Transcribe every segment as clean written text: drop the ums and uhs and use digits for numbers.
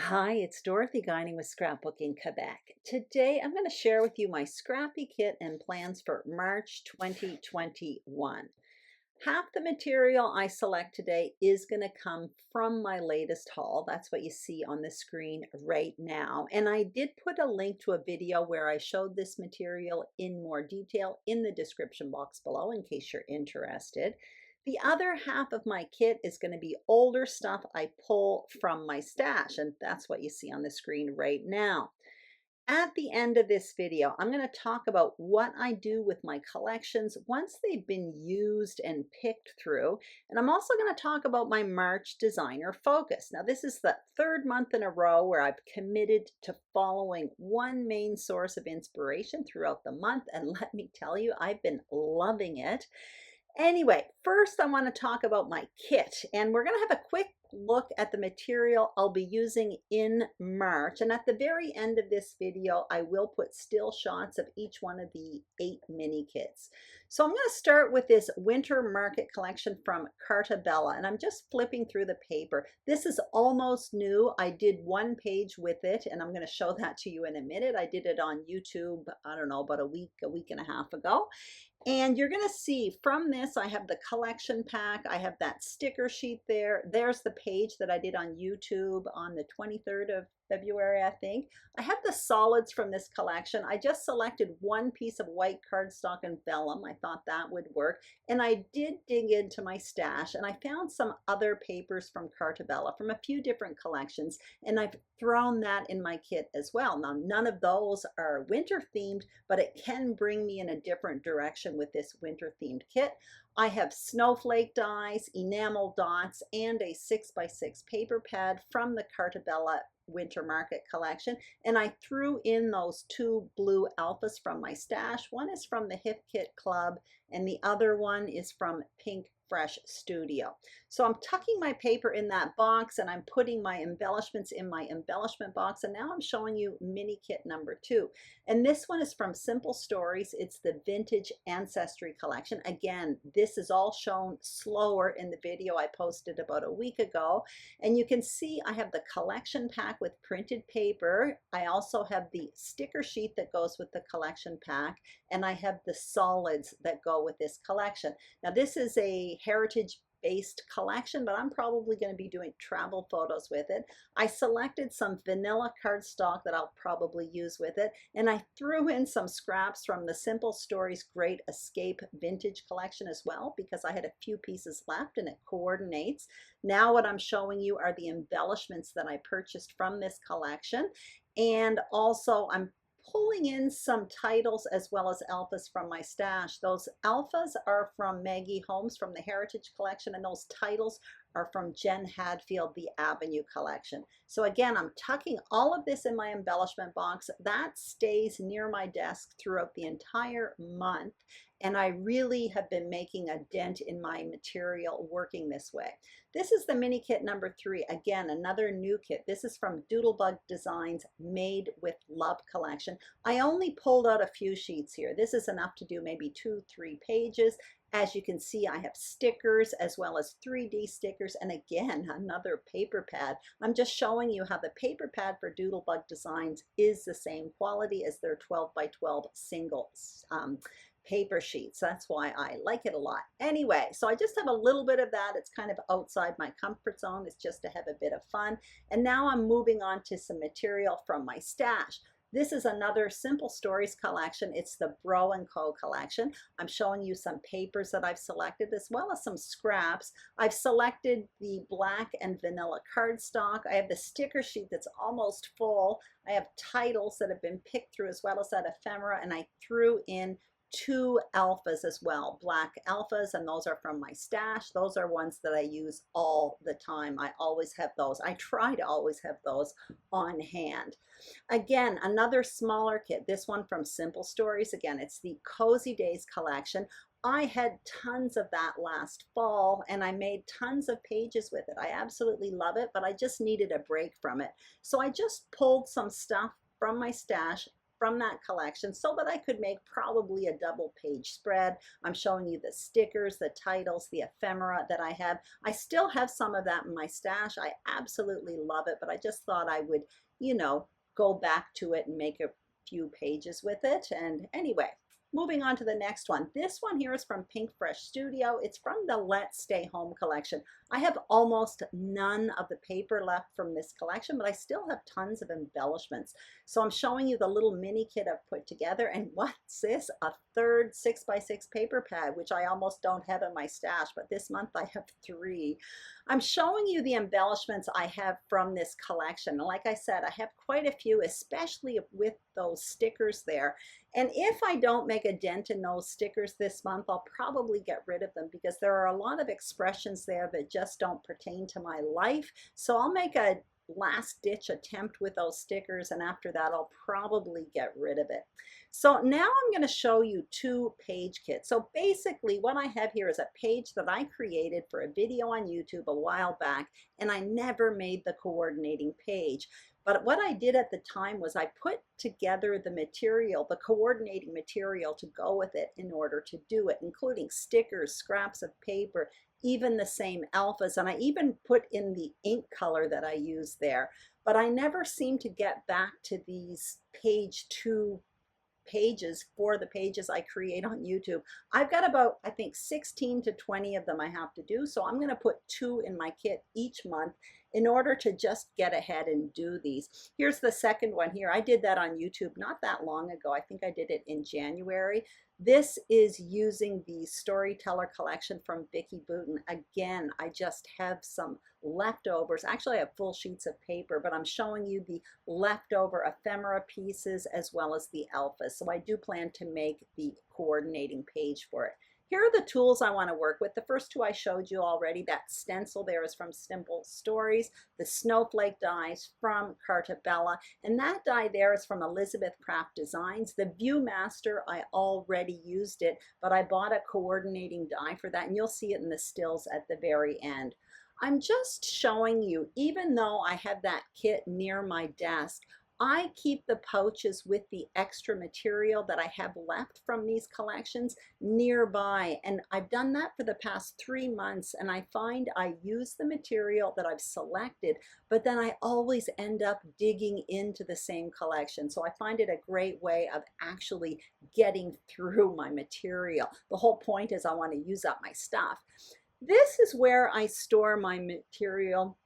Hi, it's Dorothy Guining with Scrapbooking Quebec. Today I'm going to share with you my Scrappy kit and plans for March 2021. Half the material I select today is going to come from my latest haul. That's what you see on the screen right now. And I did put a link to a video where I showed this material in more detail in the description box below in case you're interested. The other half of my kit is going to be older stuff I pull from my stash, and that's what you see on the screen right now. At the end of this video, I'm going to talk about what I do with my collections once they've been used and picked through. And I'm also going to talk about my March designer focus. Now, this is the third month in a row where I've committed to following one main source of inspiration throughout the month. And let me tell you, I've been loving it. Anyway, first I want to talk about my kit, and we're going to have a quick look at the material I'll be using in March. And at the very end of this video, I will put still shots of each one of the 8 mini kits. So I'm going to start with this winter market collection from CARTA, and I'm just flipping through the paper. This is almost new. I did one page with it, and I'm going to show that to you in a minute. I did it on YouTube, I don't know, about a week and a half ago. And you're going to see from this, I have the collection pack. I have that sticker sheet there. There's the page that I did on YouTube on the 23rd of February, I think. I have the solids from this collection. I just selected one piece of white cardstock and vellum. I thought that would work. And I did dig into my stash and I found some other papers from CARTA from a few different collections. And I've thrown that in my kit as well. Now, none of those are winter themed, but it can bring me in a different direction with this winter themed kit. I have snowflake dies, enamel dots, and a 6x6 paper pad from the CARTA Winter Market collection. And I threw in those 2 blue alphas from my stash. One is from the Hip Kit Club, and the other one is from PINKFRESH Studio. So I'm tucking my paper in that box and I'm putting my embellishments in my embellishment box. And now I'm showing you mini kit number 2. And this one is from Simple Stories. It's the Vintage Ancestry collection. Again, this is all shown slower in the video I posted about a week ago. And you can see I have the collection pack with printed paper. I also have the sticker sheet that goes with the collection pack, and I have the solids that go with this collection. Now, this is a heritage based collection, but I'm probably going to be doing travel photos with it. I selected some vanilla cardstock that I'll probably use with it, and I threw in some scraps from the Simple Stories Great Escape Vintage collection as well, because I had a few pieces left and it coordinates. Now what I'm showing you are the embellishments that I purchased from this collection, and also I'm pulling in some titles as well as alphas from my stash. Those alphas are from Maggie Holmes from the Heritage Collection, and those titles are from Jen Hadfield, the Avenue Collection. So again, I'm tucking all of this in my embellishment box. That stays near my desk throughout the entire month, and I really have been making a dent in my material working this way. This is the mini kit number 3. Again, another new kit. This is from Doodlebug Designs Made with Love collection. I only pulled out a few sheets here. This is enough to do maybe 2-3 pages. As you can see, I have stickers as well as 3D stickers, and again, another paper pad. I'm just showing you how the paper pad for Doodlebug Designs is the same quality as their 12x12 single paper sheets. That's why I like it a lot. Anyway, so I just have a little bit of that. It's kind of outside my comfort zone. It's just to have a bit of fun. And now I'm moving on to some material from my stash. This is another Simple Stories collection. It's the Bro & Co collection. I'm showing you some papers that I've selected as well as some scraps. I've selected the black and vanilla cardstock. I have the sticker sheet that's almost full. I have titles that have been picked through as well as that ephemera, and I threw in 2 alphas as well, black alphas, and those are from my stash. Those are ones that I use all the time. I always have those. I try to always have those on hand. Again, another smaller kit, this one from Simple Stories. Again, it's the Cozy Days collection. I had tons of that last fall and I made tons of pages with it. I absolutely love it, but I just needed a break from it. So I just pulled some stuff from my stash, from that collection so that I could make probably a double page spread. I'm showing you the stickers, the titles, the ephemera that I have. I still have some of that in my stash. I absolutely love it, but I just thought I would, you know, go back to it and make a few pages with it. And anyway, moving on to the next one. This one here is from PINKFRESH Studio. It's from the Let's Stay Home collection. I have almost none of the paper left from this collection, but I still have tons of embellishments. So I'm showing you the little mini kit I've put together. And what's this? A third 6x6 paper pad, which I almost don't have in my stash, but this month I have 3. I'm showing you the embellishments I have from this collection. And like I said, I have quite a few, especially with those stickers there. And if I don't make a dent in those stickers this month, I'll probably get rid of them because there are a lot of expressions there that just don't pertain to my life. So I'll make a last ditch attempt with those stickers, and after that I'll probably get rid of it. So now I'm going to show you 2 page kits. So basically what I have here is a page that I created for a video on YouTube a while back, and I never made the coordinating page. But what I did at the time was I put together the material, the coordinating material to go with it in order to do it, including stickers, scraps of paper, even the same alphas, and I even put in the ink color that I used there. But I never seem to get back to these page 2 pages for the pages I create on YouTube. I've got about, I think, 16 to 20 of them I have to do, so I'm going to put 2 in my kit each month in order to just get ahead and do these. Here's the second one here. I did that on YouTube not that long ago. I think I did it in January. This is using the Storyteller collection from Vicki Boutin. Again, I just have some leftovers. Actually, I have full sheets of paper, but I'm showing you the leftover ephemera pieces as well as the alphas. So I do plan to make the coordinating page for it. Here are the tools I want to work with. The first 2 I showed you already. That stencil there is from Simple Stories. The snowflake dies from CARTA, and that die there is from Elizabeth Craft Designs. The Viewmaster, I already used it, but I bought a coordinating die for that, and you'll see it in the stills at the very end. I'm just showing you, even though I have that kit near my desk, I keep the pouches with the extra material that I have left from these collections nearby, and I've done that for the past 3 months, and I find I use the material that I've selected, but then I always end up digging into the same collection. So I find it a great way of actually getting through my material. The whole point is I want to use up my stuff. This is where I store my material,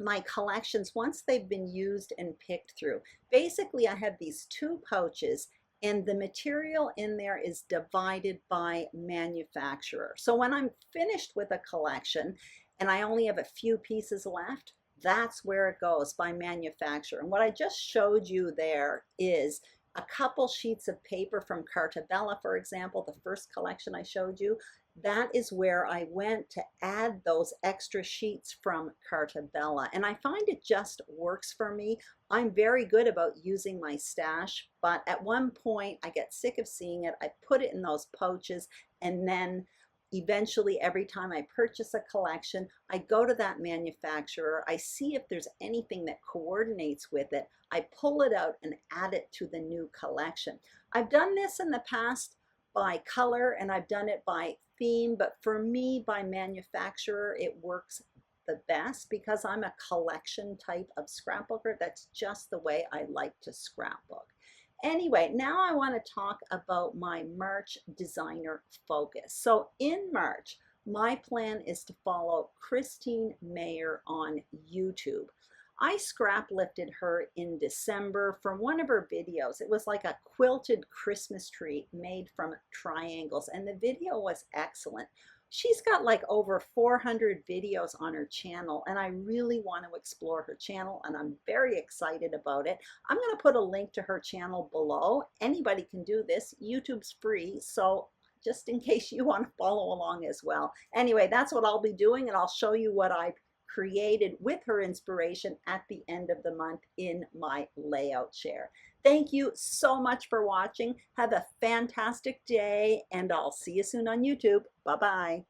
my collections, once they've been used and picked through. Basically, I have these 2 pouches, and the material in there is divided by manufacturer. So when I'm finished with a collection and I only have a few pieces left, that's where it goes, by manufacturer. And what I just showed you there is a couple sheets of paper from CARTA, for example, the first collection I showed you. That is where I went to add those extra sheets from CARTA, and I find it just works for me. I'm very good about using my stash, but at one point I get sick of seeing it. I put it in those pouches, and then eventually every time I purchase a collection, I go to that manufacturer, I see if there's anything that coordinates with it, I pull it out and add it to the new collection. I've done this in the past by color, and I've done it by theme, but for me, by manufacturer, it works the best because I'm a collection type of scrapbooker. That's just the way I like to scrapbook. Anyway, now I want to talk about my March designer focus. So in March, my plan is to follow Christine Mayer on YouTube. I scrap lifted her in December from one of her videos. It was like a quilted Christmas tree made from triangles, and the video was excellent. She's got like over 400 videos on her channel, and I really want to explore her channel, and I'm very excited about it. I'm going to put a link to her channel below. Anybody can do this. YouTube's free, so just in case you want to follow along as well. Anyway, that's what I'll be doing, and I'll show you what I created with her inspiration at the end of the month in my layout share. Thank you so much for watching. Have a fantastic day, and I'll see you soon on YouTube. Bye-bye.